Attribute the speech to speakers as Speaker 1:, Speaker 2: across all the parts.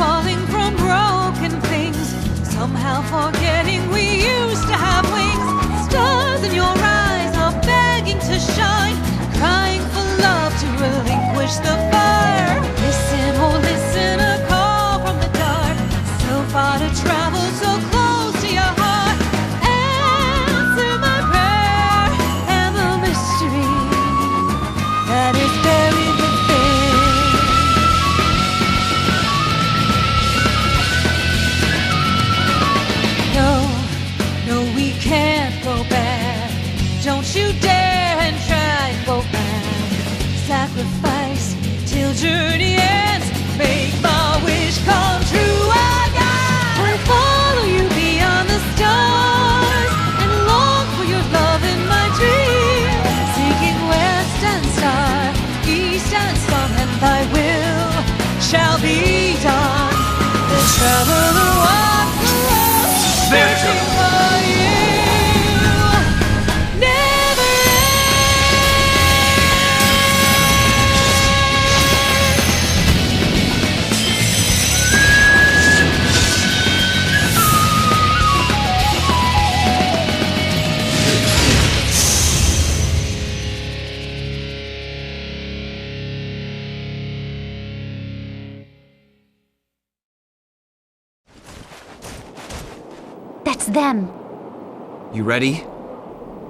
Speaker 1: falling from broken things, somehow forgetting we used to have wings. Stars in your eyes are begging to shine, crying for love to relinquish the fire. Listen, oh listen, a call from the dark, so far to travel, so close to your heart. Answer my prayer and the mystery that is buried within. No, we can't go back. Don't you dare and try and go back. Sacrifice till journey ends. Make my wish come true again. I follow you beyond the stars and long for your love in my dreams. Seeking west and star, east and sun, and thy will shall be done. The traveler walks alone, searching for you. Never
Speaker 2: That's them.
Speaker 3: You ready?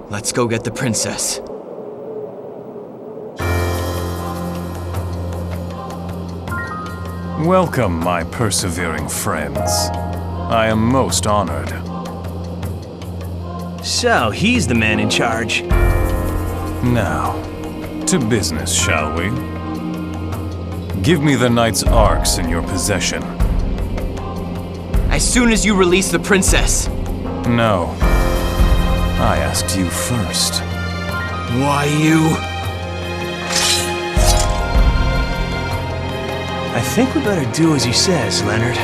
Speaker 3: Let's go get the princess.
Speaker 4: Welcome, my persevering friends. I am most honored.
Speaker 5: So, he's the man in charge.
Speaker 4: Now, to business, shall we? Give me the knight's arcs in your possession.
Speaker 3: As soon as you release the princess.
Speaker 4: No. I asked you first.
Speaker 3: Why you?
Speaker 5: I think we better do as he says, Leonard.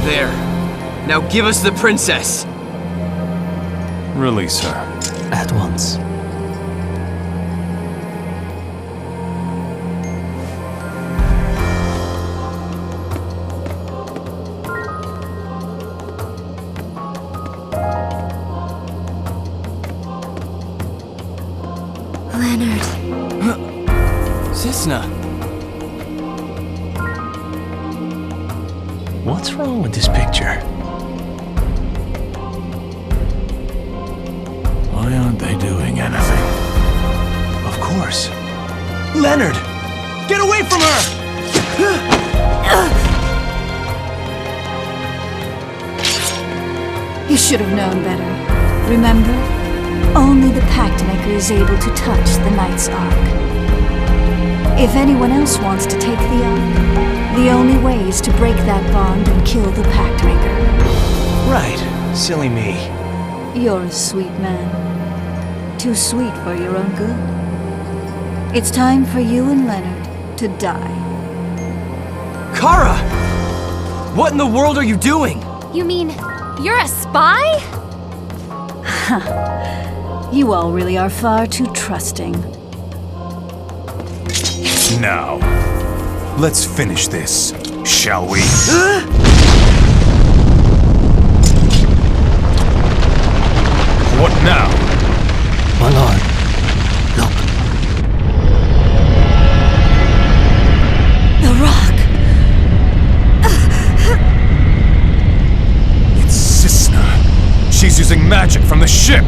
Speaker 3: There. Now give us the princess.
Speaker 4: Release her.
Speaker 5: At once.
Speaker 2: Leonard.
Speaker 3: Cisna.
Speaker 5: What's wrong with this picture? Why aren't they doing anything? Of course. Leonard! Get away from her!
Speaker 6: You should have known better. Remember? Only the Pact Maker is able to touch the Knight's Ark. If anyone else wants to take the Ark, the only way is to break that bond and kill the Pact Maker.
Speaker 5: Right. Silly me.
Speaker 6: You're a sweet man. Too sweet for your own good. It's time for you and Leonard to die.
Speaker 3: Kara! What in the world are you doing?
Speaker 2: You mean you're a spy?
Speaker 6: You all really are far too trusting.
Speaker 4: Now, let's finish this, shall we? What now?
Speaker 5: My lord, look.
Speaker 6: The rock!
Speaker 4: It's Cisna. She's using magic from the ship.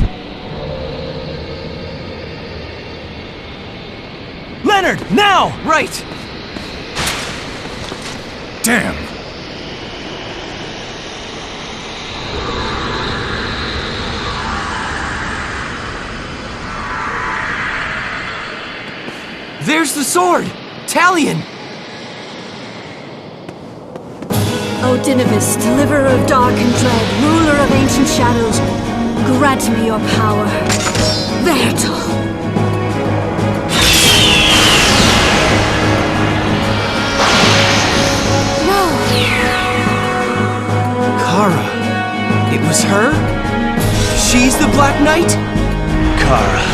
Speaker 5: Leonard, now!
Speaker 3: Right!
Speaker 4: Damn!
Speaker 3: There's the sword! Talion!
Speaker 6: O Dinavis, deliverer of dark and dread, ruler of ancient shadows, grant me your power. Verto!
Speaker 3: her? She's the Black Knight?
Speaker 5: Kara.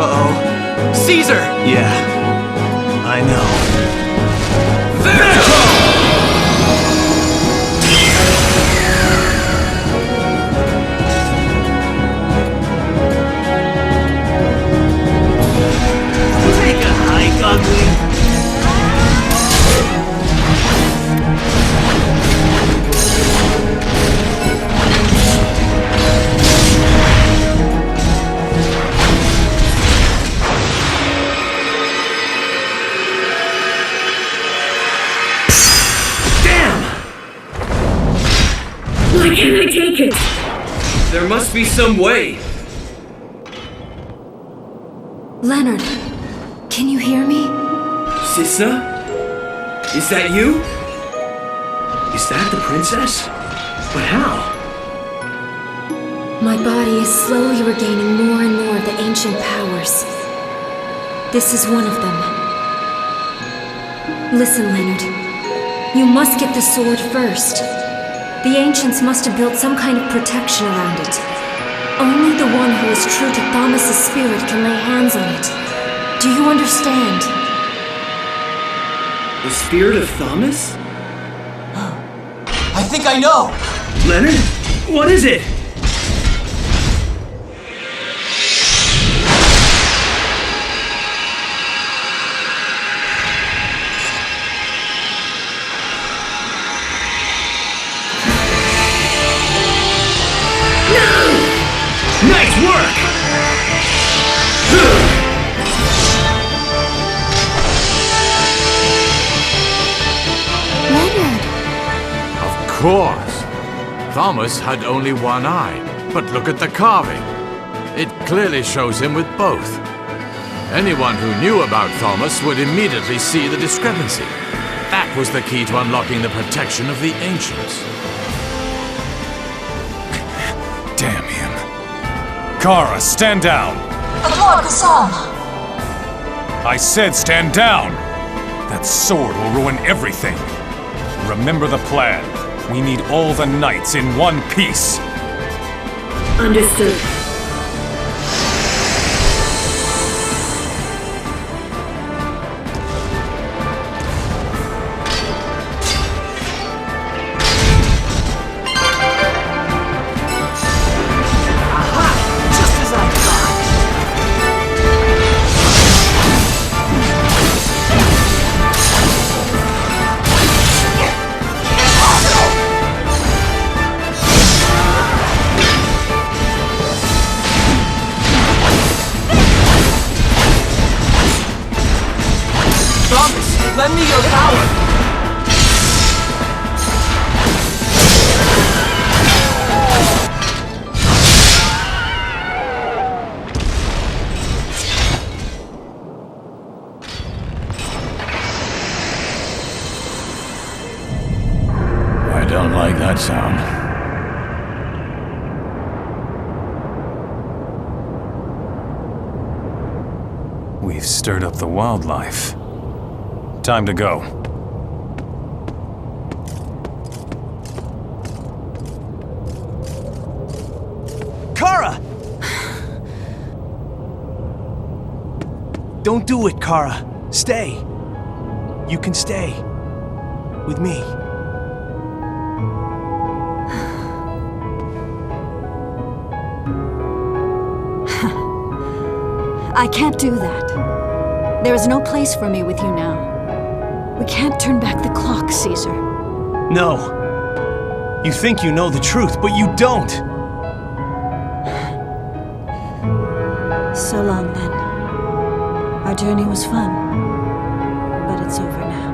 Speaker 3: Uh-oh. Caesar!
Speaker 5: Yeah, I know.
Speaker 3: Take a hike, ugly!
Speaker 1: Why can't I take it?
Speaker 3: There must be some way.
Speaker 2: Leonard, can you hear me?
Speaker 3: Cisna? Is that you?
Speaker 5: Is that the princess? But how?
Speaker 2: My body is slowly regaining more and more of the ancient powers. This is one of them. Listen, Leonard. You must get the sword first. The ancients must have built some kind of protection around it. Only the one who is true to Thomas's spirit can lay hands on it. Do you understand?
Speaker 3: The spirit of Thomas? I think I know!
Speaker 5: Leonard? What is it? Nice work!
Speaker 2: Leonard!
Speaker 7: Of course. Thomas had only one eye, but look at the carving. It clearly shows him with both. Anyone who knew about Thomas would immediately see the discrepancy. That was the key to unlocking the protection of the ancients.
Speaker 4: Damn him. Kara, stand down!
Speaker 6: Lord Gassan!
Speaker 4: I said stand down! That sword will ruin everything. Remember the plan. We need all the knights in one piece.
Speaker 1: Understood.
Speaker 3: Lend me your power!
Speaker 7: I don't like that sound.
Speaker 4: We've stirred up the wildlife. Time to go.
Speaker 5: Kara! Don't do it, Kara. Stay. You can stay. With me.
Speaker 6: I can't do that. There is no place for me with you now. We can't turn back the clock, Caesar.
Speaker 5: No. You think you know the truth, but you don't.
Speaker 6: So long, then. Our journey was fun, but it's over now.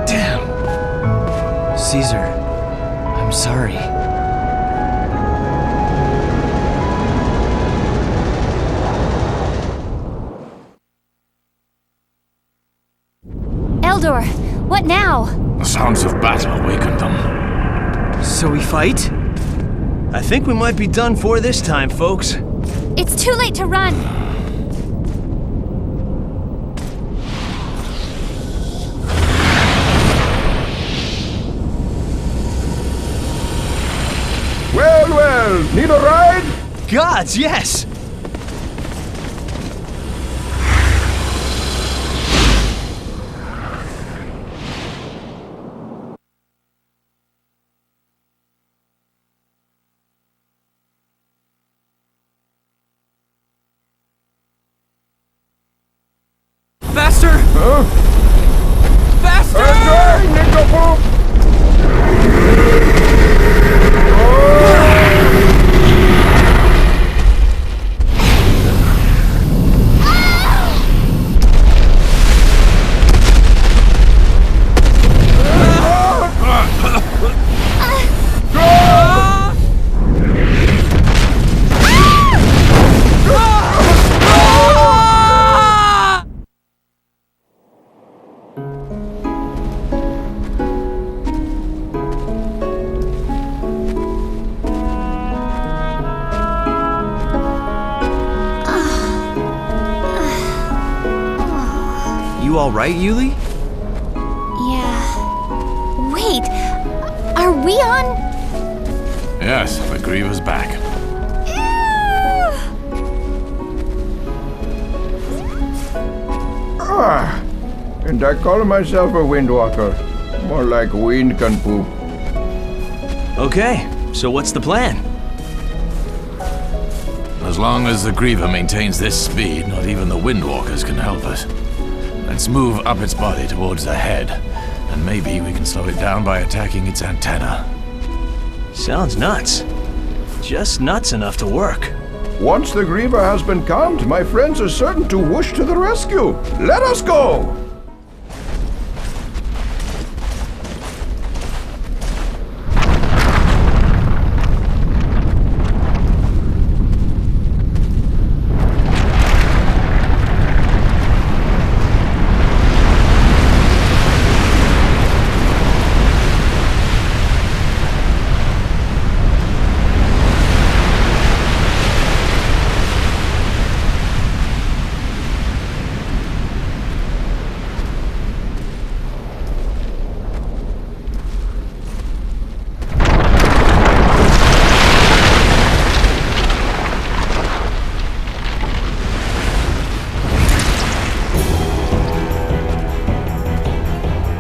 Speaker 3: Damn. Caesar, I'm sorry.
Speaker 2: Eldor, what now?
Speaker 7: The sounds of battle awakened them.
Speaker 3: So we fight? I think we might be done for this time, folks.
Speaker 2: It's too late to run.
Speaker 8: Well, need a ride?
Speaker 3: Gods, yes!
Speaker 4: Faster!
Speaker 8: Huh?
Speaker 4: Faster!
Speaker 3: You alright, Yulie?
Speaker 2: Yeah. Wait, are we on?
Speaker 7: Yes, the Griever's back.
Speaker 8: And I call myself a windwalker. More like wind can poop.
Speaker 3: Okay, so what's the plan?
Speaker 7: As long as the Griever maintains this speed, not even the Windwalkers can help us. Let's move up its body towards the head, and maybe we can slow it down by attacking its antenna.
Speaker 3: Sounds nuts. Just nuts enough to work.
Speaker 8: Once the Griever has been calmed, my friends are certain to whoosh to the rescue. Let us go!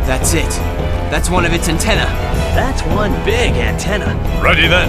Speaker 3: That's it. That's one of its antenna. That's one big antenna.
Speaker 7: Ready then.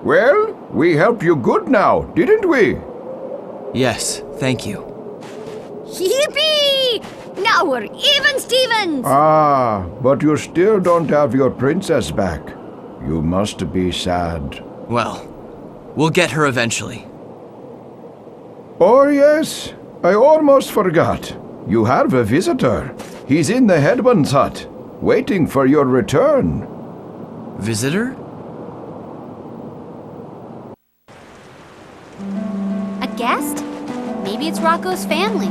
Speaker 8: Well, we helped you good now, didn't we?
Speaker 3: Yes, thank you.
Speaker 2: Yippee! Now we're even, Stevens!
Speaker 8: Ah, but you still don't have your princess back. You must be sad.
Speaker 3: Well, we'll get her eventually.
Speaker 8: Oh yes, I almost forgot. You have a visitor. He's in the headman's hut, waiting for your return.
Speaker 3: Visitor?
Speaker 2: A guest? Maybe it's Rocco's family.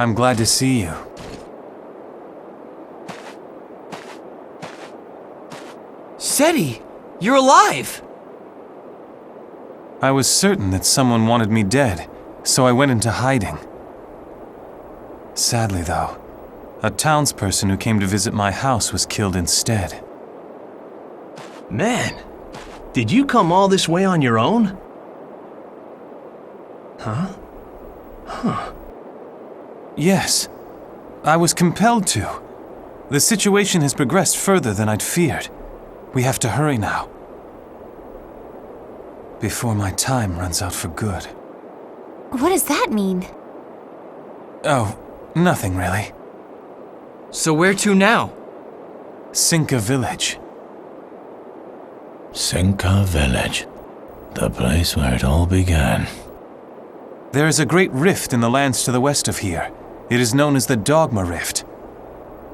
Speaker 4: I'm glad to see you.
Speaker 3: Seti, you're alive!
Speaker 4: I was certain that someone wanted me dead, so I went into hiding. Sadly, though, a townsperson who came to visit my house was killed instead.
Speaker 5: Man, did you come all this way on your own? Huh?
Speaker 4: Yes, I was compelled to. The situation has progressed further than I'd feared. We have to hurry now, before my time runs out for good.
Speaker 9: What does that mean?
Speaker 4: Oh, nothing really.
Speaker 3: So where to now?
Speaker 4: Cinca Village.
Speaker 10: Cinca Village. The place where it all began.
Speaker 4: There is a great rift in the lands to the west of here. It is known as the Dogma Rift.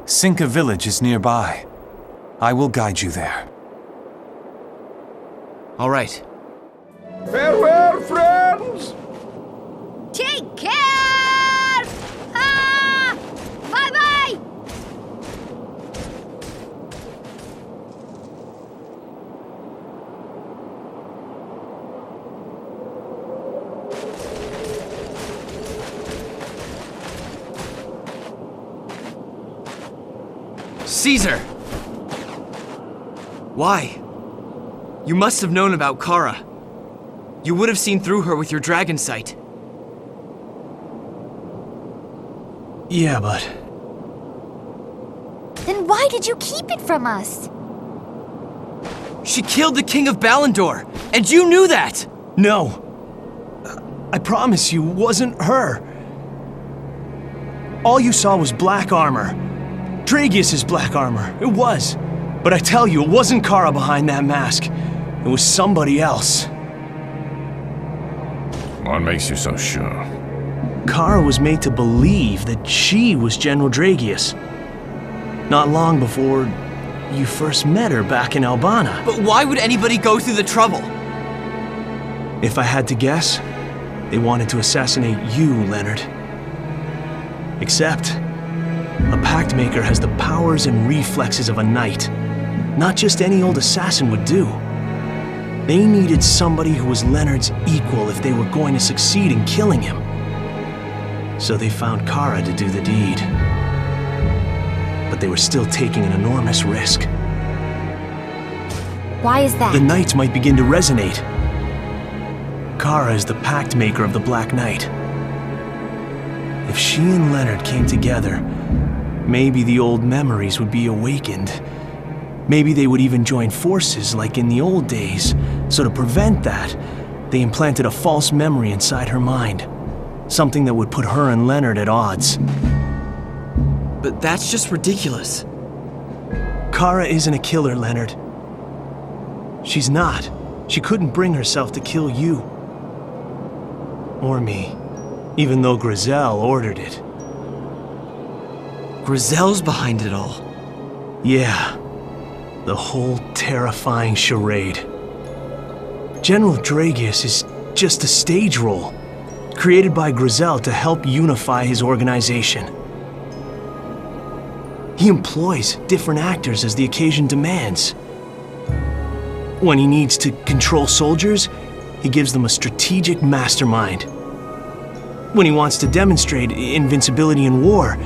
Speaker 4: Cinca Village is nearby. I will guide you there.
Speaker 3: All right.
Speaker 8: Farewell, friends!
Speaker 9: Take care! Ah! Bye-bye!
Speaker 3: Caesar! Why? You must have known about Kara. You would have seen through her with your dragon sight.
Speaker 5: Yeah, but...
Speaker 9: Then why did you keep it from us?
Speaker 3: She killed the king of Balandor, and you knew that!
Speaker 5: No. I promise you, it wasn't her. All you saw was black armor. Dragius's black armor. It was. But I tell you, it wasn't Kara behind that mask. It was somebody else.
Speaker 10: What makes you so sure?
Speaker 5: Kara was made to believe that she was General Dragius. Not long before you first met her back in Albana.
Speaker 3: But why would anybody go through the trouble?
Speaker 5: If I had to guess, they wanted to assassinate you, Leonard. Except, a pact maker has the powers and reflexes of a knight. Not just any old assassin would do. They needed somebody who was Leonard's equal if they were going to succeed in killing him. So they found Kara to do the deed. But they were still taking an enormous risk.
Speaker 9: Why is that?
Speaker 5: The knights might begin to resonate. Kara is the pact maker of the Black Knight. If she and Leonard came together, maybe the old memories would be awakened. Maybe they would even join forces like in the old days. So to prevent that, they implanted a false memory inside her mind. Something that would put her and Leonard at odds.
Speaker 3: But that's just ridiculous.
Speaker 5: Kara isn't a killer, Leonard. She's not. She couldn't bring herself to kill you. Or me. Even though Grizel ordered it.
Speaker 3: Grizel's behind it all.
Speaker 5: Yeah. The whole terrifying charade. General Dragius is just a stage role, created by Grizel to help unify his organization. He employs different actors as the occasion demands. When he needs to control soldiers, he gives them a strategic mastermind. When he wants to demonstrate invincibility in war,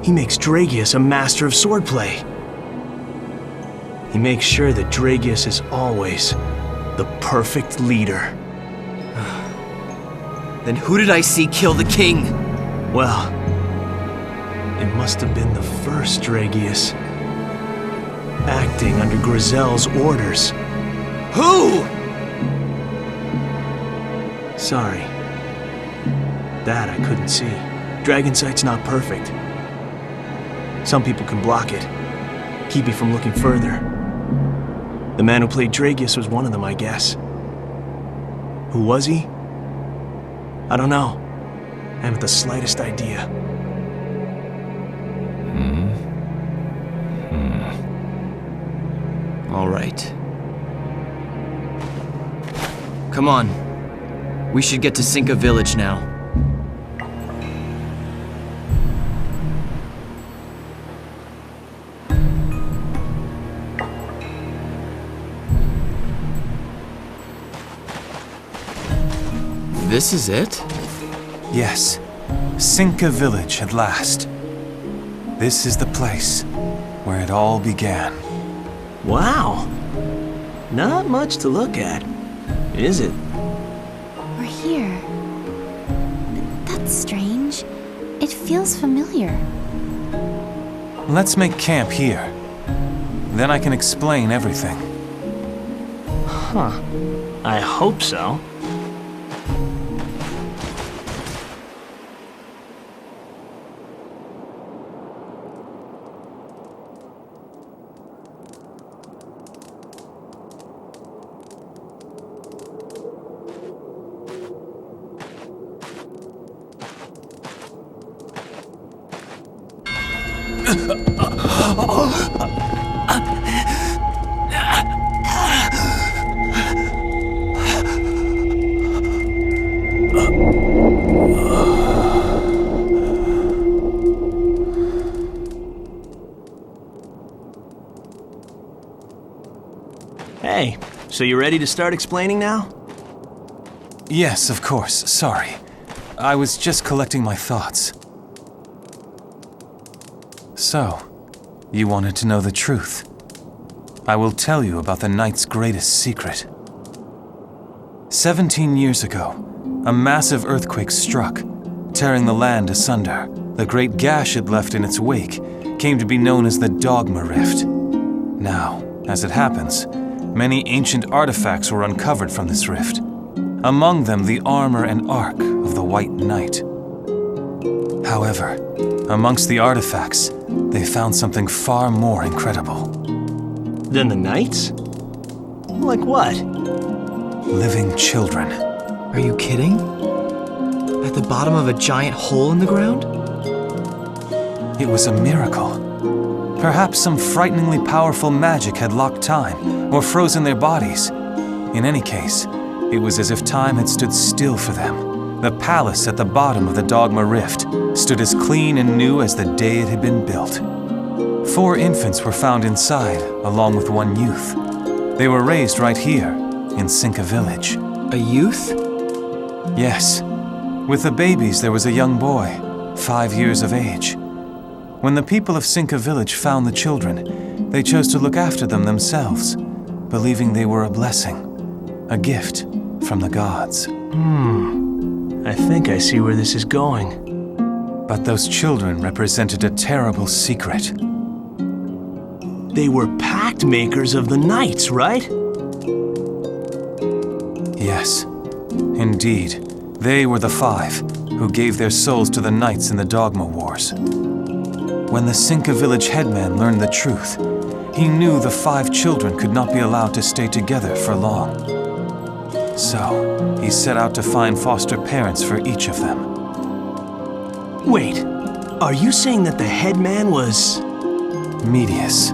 Speaker 5: he makes Dragius a master of swordplay. He makes sure that Dragius is always the perfect leader.
Speaker 3: Then who did I see kill the king?
Speaker 5: Well, it must have been the first Dragius, acting under Grizel's orders.
Speaker 3: Who?
Speaker 5: Sorry. That I couldn't see. Dragon sight's not perfect. Some people can block it, keep you from looking further. The man who played Dragius was one of them, I guess. Who was he? I don't know. I haven't the slightest idea.
Speaker 3: All right. Come on. We should get to Cinca Village now. This is it?
Speaker 4: Yes, Cinca Village at last. This is the place where it all began.
Speaker 5: Wow. Not much to look at, is it?
Speaker 9: We're here. That's strange. It feels familiar.
Speaker 4: Let's make camp here. Then I can explain everything.
Speaker 5: Huh. I hope so. Hey, so you ready to start explaining now?
Speaker 4: Yes, of course. Sorry. I was just collecting my thoughts. So, you wanted to know the truth. I will tell you about the Knight's greatest secret. 17 years ago, a massive earthquake struck, tearing the land asunder. The great gash it left in its wake came to be known as the Dogma Rift. Now, as it happens, many ancient artifacts were uncovered from this rift. Among them, the armor and arc of the White Knight. However, amongst the artifacts, they found something far more incredible.
Speaker 5: Then the Knights? Like what?
Speaker 4: Living children.
Speaker 3: Are you kidding? At the bottom of a giant hole in the ground?
Speaker 4: It was a miracle. Perhaps some frighteningly powerful magic had locked time or frozen their bodies. In any case, it was as if time had stood still for them. The palace at the bottom of the Dogma Rift stood as clean and new as the day it had been built. 4 infants were found inside, along with 1 youth. They were raised right here, in Cinca Village.
Speaker 3: A youth?
Speaker 4: Yes. With the babies, there was a young boy, 5 years of age. When the people of Cinca Village found the children, they chose to look after them themselves, believing they were a blessing, a gift from the gods.
Speaker 5: I think I see where this is going.
Speaker 4: But those children represented a terrible secret.
Speaker 5: They were pact makers of the Knights, right?
Speaker 4: Yes, indeed. They were the 5 who gave their souls to the Knights in the Dogma Wars. When the Cinca Village headman learned the truth, he knew the 5 children could not be allowed to stay together for long. So, he set out to find foster parents for each of them.
Speaker 5: Wait, are you saying that the headman was...
Speaker 4: Medius.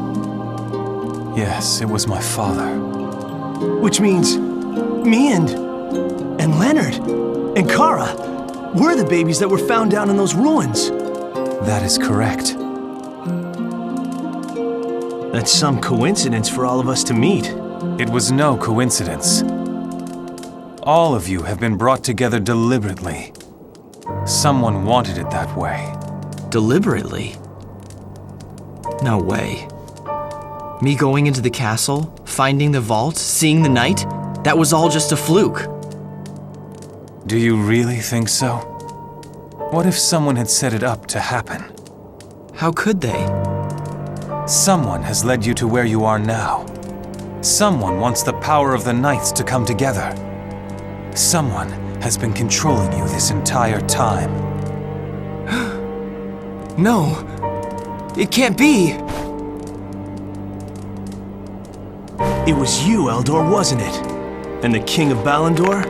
Speaker 4: Yes, it was my father.
Speaker 5: Which means me and Leonard and Kara, we're the babies that were found down in those ruins.
Speaker 4: That is correct.
Speaker 5: That's some coincidence for all of us to meet.
Speaker 4: It was no coincidence. All of you have been brought together deliberately. Someone wanted it that way.
Speaker 3: Deliberately? No way. Me going into the castle, finding the vault, seeing the Knight, that was all just a fluke.
Speaker 4: Do you really think so? What if someone had set it up to happen?
Speaker 3: How could they?
Speaker 4: Someone has led you to where you are now. Someone wants the power of the Knights to come together. Someone has been controlling you this entire time.
Speaker 3: No, it can't be.
Speaker 5: It was you, Eldor, wasn't it? And the King of Balandor?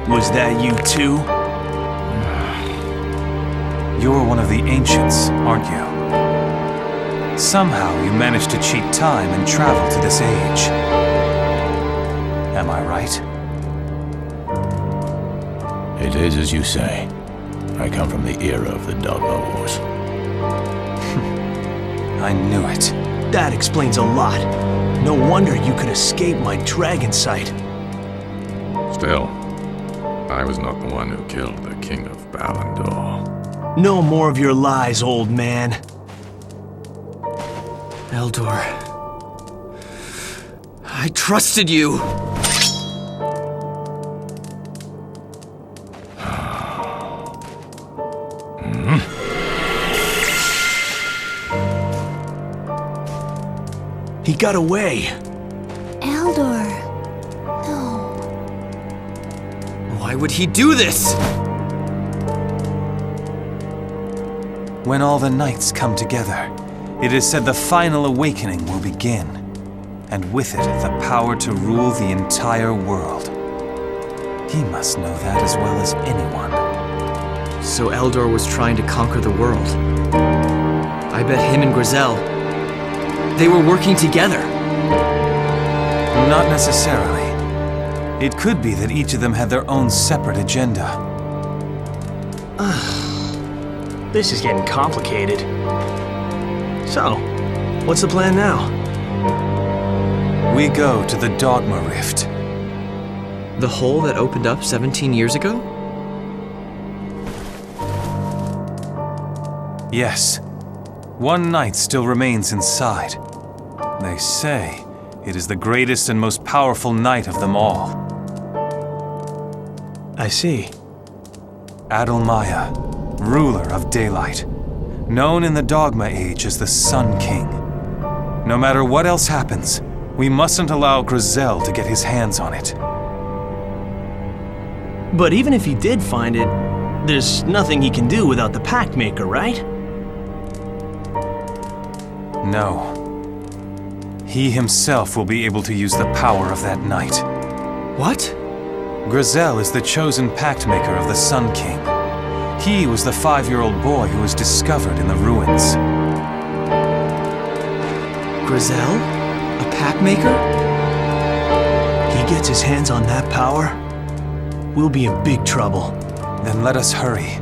Speaker 5: Was that you too?
Speaker 4: You're one of the ancients, aren't you? Somehow you managed to cheat time and travel to this age. Am I right?
Speaker 10: It is as you say. I come from the era of the Dogma Wars.
Speaker 4: I knew it.
Speaker 5: That explains a lot. No wonder you could escape my dragon sight.
Speaker 7: Still, I was not the one who killed the King of Balandor.
Speaker 5: No more of your lies, old man.
Speaker 3: Eldor. I trusted you.
Speaker 5: He got away.
Speaker 9: Eldor. No.
Speaker 3: Why would he do this?
Speaker 4: When all the knights come together, it is said the final awakening will begin, and with it the power to rule the entire world. He must know that as well as anyone.
Speaker 3: So Eldor was trying to conquer the world. I bet him and Grizel, they were working together.
Speaker 4: Not necessarily. It could be that each of them had their own separate agenda.
Speaker 5: This is getting complicated. So, what's the plan now?
Speaker 4: We go to the Dogma Rift.
Speaker 3: The hole that opened up 17 years ago?
Speaker 4: Yes. One knight still remains inside. They say it is the greatest and most powerful knight of them all.
Speaker 5: I see.
Speaker 4: Adalmaya, ruler of daylight, known in the Dogma Age as the Sun King. No matter what else happens, we mustn't allow Grizel to get his hands on it.
Speaker 5: But even if he did find it, there's nothing he can do without the Pact Maker, right?
Speaker 4: No. He himself will be able to use the power of that night.
Speaker 3: What?
Speaker 4: Grizel is the chosen Pact Maker of the Sun King. He was the 5-year-old boy who was discovered in the ruins.
Speaker 3: Grizel? A Pact Maker?
Speaker 5: He gets his hands on that power, we'll be in big trouble.
Speaker 4: Then let us hurry.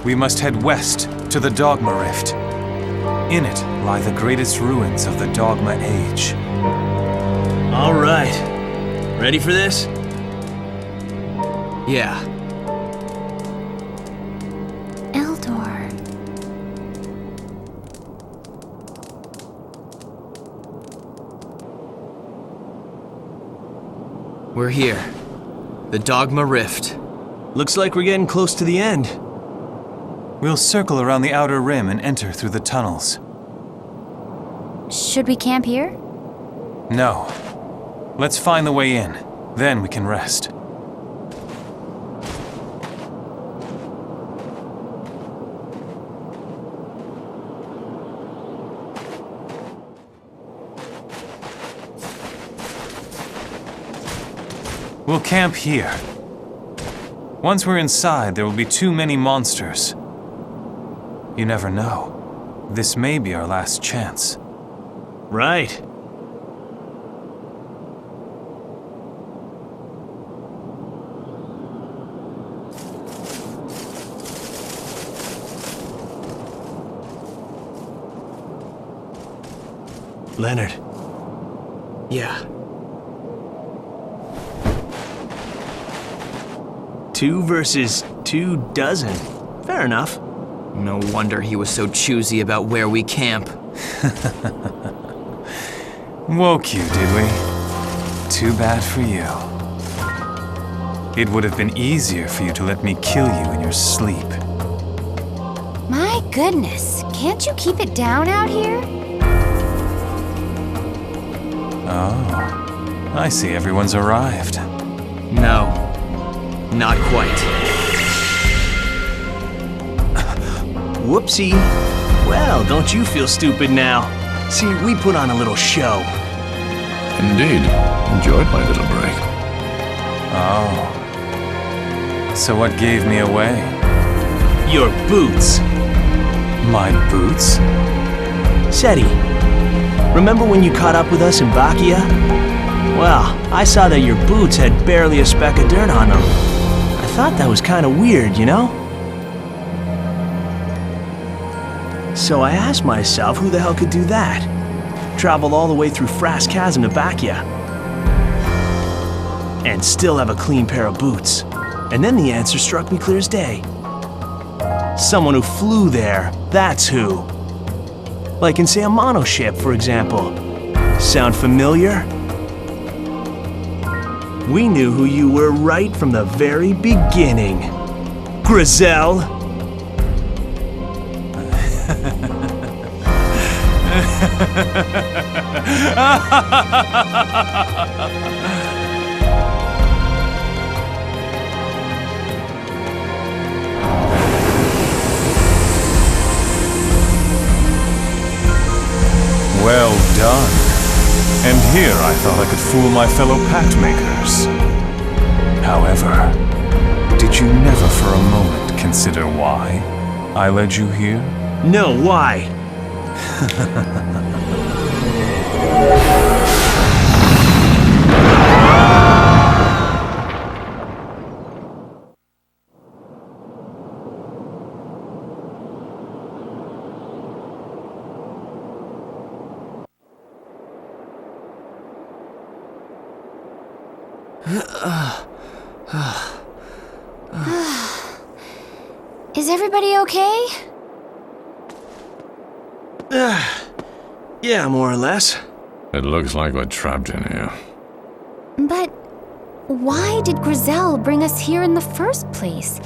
Speaker 4: We must head west to the Dogma Rift. In it lie the greatest ruins of the Dogma Age.
Speaker 5: All right. Ready for this?
Speaker 3: Yeah.
Speaker 9: Eldor.
Speaker 3: We're here. The Dogma Rift.
Speaker 5: Looks like we're getting close to the end.
Speaker 4: We'll circle around the outer rim and enter through the tunnels.
Speaker 9: Should we camp here?
Speaker 4: No. Let's find the way in. Then we can rest. We'll camp here. Once we're inside, there will be too many monsters. You never know. This may be our last chance.
Speaker 5: Right. Leonard.
Speaker 3: Yeah.
Speaker 5: 2 versus 2 dozen. Fair enough.
Speaker 3: No wonder he was so choosy about where we camp.
Speaker 4: Woke you, did we? Too bad for you. It would have been easier for you to let me kill you in your sleep.
Speaker 9: My goodness, can't you keep it down out here?
Speaker 4: Oh, I see everyone's arrived.
Speaker 3: No, not quite.
Speaker 5: Whoopsie. Well, don't you feel stupid now. See, we put on a little show.
Speaker 10: Indeed. Enjoyed my little break.
Speaker 4: Oh. So what gave me away?
Speaker 5: Your boots.
Speaker 4: My boots?
Speaker 5: Seti, remember when you caught up with us in Bakia? Well, I saw that your boots had barely a speck of dirt on them. I thought that was kind of weird, you know? So I asked myself, who the hell could do that? Travel all the way through Frask Chasm to Bakia. And still have a clean pair of boots. And then the answer struck me clear as day. Someone who flew there, that's who. Like in, say, a monoship, for example. Sound familiar? We knew who you were right from the very beginning. Grizel!
Speaker 4: Well done. And here I thought I could fool my fellow pact makers. However, did you never for a moment consider why I led you here?
Speaker 5: No, why?
Speaker 9: Is everybody okay?
Speaker 5: Yeah, more or less.
Speaker 7: It looks like we're trapped in here.
Speaker 9: But why did Grizel bring us here in the first place?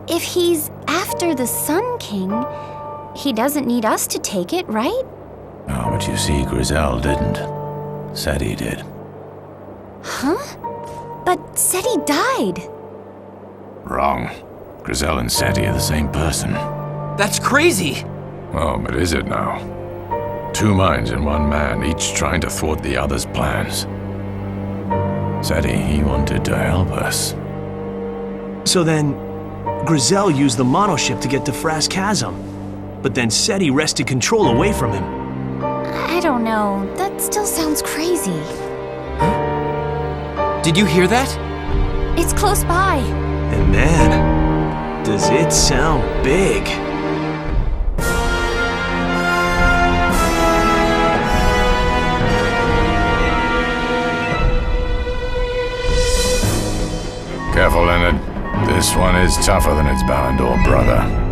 Speaker 9: If he's after the Sun King, he doesn't need us to take it, right?
Speaker 10: Oh, but you see, Grizel didn't. Seti did.
Speaker 9: Huh? But Seti died.
Speaker 10: Wrong. Grizel and Seti are the same person.
Speaker 3: That's crazy!
Speaker 7: Oh, but is it now? Two minds in one man, each trying to thwart the other's plans.
Speaker 10: Seti, he wanted to help us.
Speaker 5: So then, Grizel used the monoship to get to Frass Chasm. But then Seti wrested control away from him.
Speaker 9: I don't know. That still sounds crazy.
Speaker 3: Did you hear that?
Speaker 9: It's close by.
Speaker 5: And man, does it sound big.
Speaker 7: Careful, Leonard. This one is tougher than its Balandor brother.